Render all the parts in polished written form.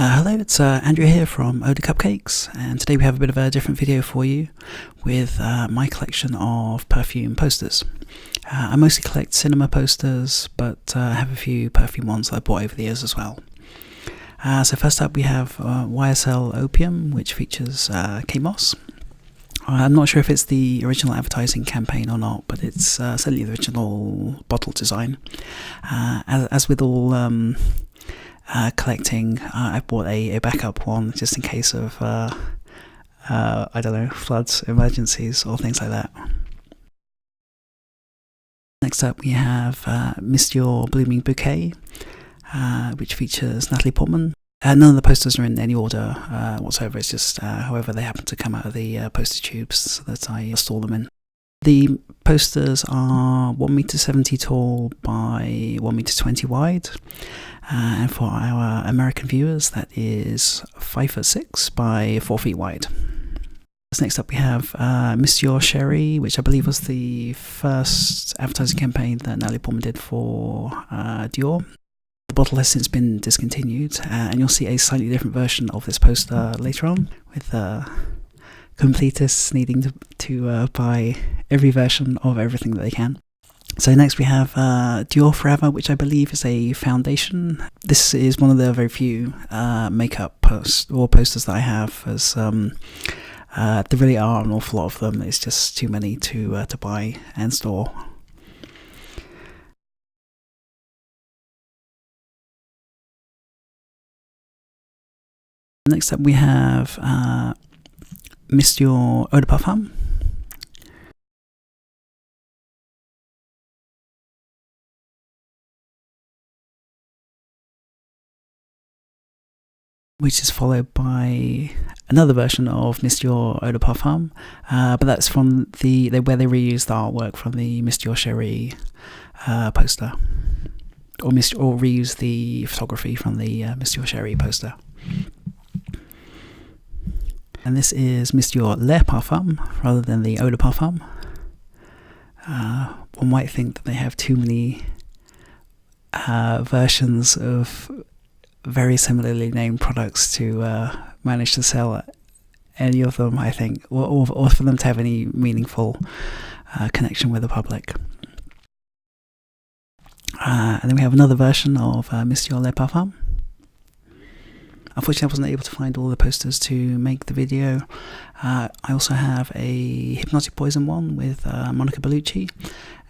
Hello, it's Andrew here from Cupcakes, and today we have a bit of a different video for you with my collection of Perfume posters. I mostly collect cinema posters, but I have a few Perfume ones that I bought over the years as well. So first up we have Ysl Opium, which features Kate Moss. I'm not sure if it's the original advertising campaign or not, but it's certainly the original bottle design. As with all collecting, I bought a backup one just in case of I don't know, floods, emergencies or things like that. Next up we have Ysl Blooming Bouquet, which features Natalie Portman. None of the posters are in any order whatsoever, it's just however they happen to come out of the poster tubes that I install them in. The posters are 1m70 tall by 1m20 wide, and for our American viewers that is 5'6" by 4 feet wide. Next up we have Monsieur Sherry, which I believe was the first advertising campaign that Natalie Portman did for Dior. The bottle has since been discontinued, and you'll see a slightly different version of this poster later on, with completists needing to buy every version of everything that they can. So next we have Dior Forever, which I believe is a foundation. This is one of the very few makeup posters that I have, as there really are an awful lot of them. It's just too many to buy and store. Next up we have Monsieur Eau de Parfum, which is followed by another version of Monsieur Eau de Parfum, but that's from where they reused the artwork from the Monsieur Sherry poster, or reused the photography from the Monsieur Sherry poster. And this is Monsieur Le Parfum rather than the Eau de Parfum. One might think that they have too many versions of very similarly named products to manage to sell any of them, I think, or for them to have any meaningful connection with the public. And then we have another version of Monsieur Le Parfum. Unfortunately, I wasn't able to find all the posters to make the video. I also have a Hypnotic Poison one with Monica Bellucci,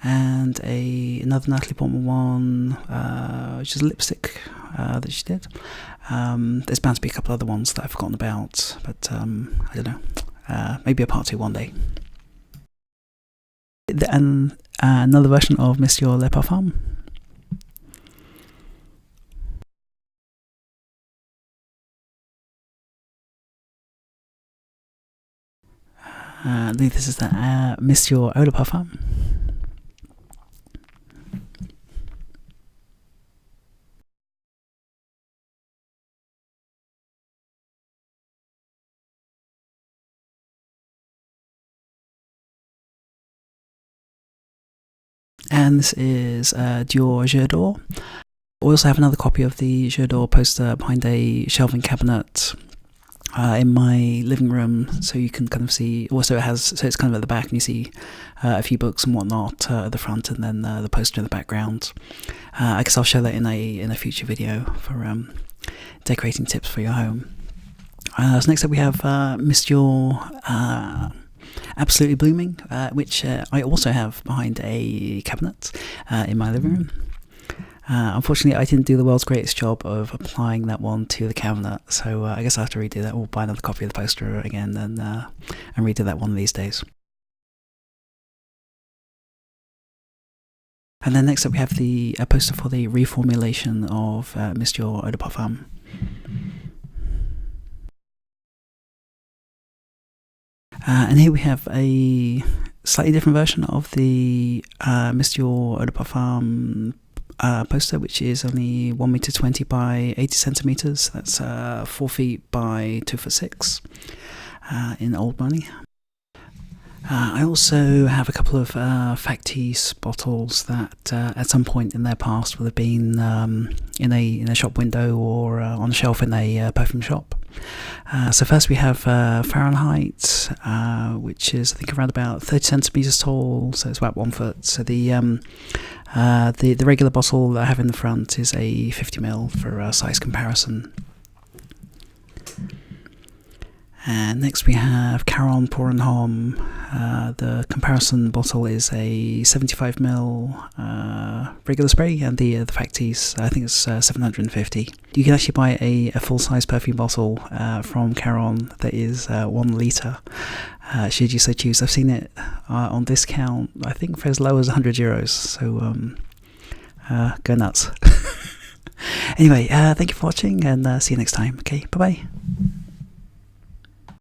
and another Natalie Portman one, which is a lipstick that she did. There's bound to be a couple other ones that I've forgotten about, but I don't know. Maybe a part 2 one day. And another version of Monsieur Le Parfum. I believe this is the Monsieur Eau de Parfum. And this is Dior Jeu d'Or. I also have another copy of the Jeu d'Or poster behind a shelving cabinet in my living room, so you can kind of see. Also, it's kind of at the back, and you see a few books and whatnot at the front, and then the poster in the background. I guess I'll show that in a future video for decorating tips for your home. So next up we have Monsieur Absolutely Blooming, which I also have behind a cabinet in my living room. Unfortunately, I didn't do the world's greatest job of applying that one to the cabinet, so I guess I'll have to redo that, or buy another copy of the poster again and redo that one of these days. And then next up we have the poster for the reformulation of Monsieur Eau de Parfum. And here we have a slightly different version of the Monsieur Eau de Parfum poster, which is only 1m20 by 80 centimeters. That's 4 feet by 2'6" in old money. I also have a couple of factice bottles that at some point in their past would have been in a shop window or on a shelf in a perfume shop. So first we have Fahrenheit, which is I think around about 30 centimeters tall, so it's about 1 foot. So the regular bottle that I have in the front is a 50ml for size comparison. And next we have Caron Pour and Homme. The comparison bottle is a 75ml regular spray, and the factice, I think it's 750. You can actually buy a full-size perfume bottle from Caron that is 1 litre, should you so choose. I've seen it on discount, I think for as low as €100, so go nuts. Anyway, thank you for watching, and see you next time. Okay, bye-bye.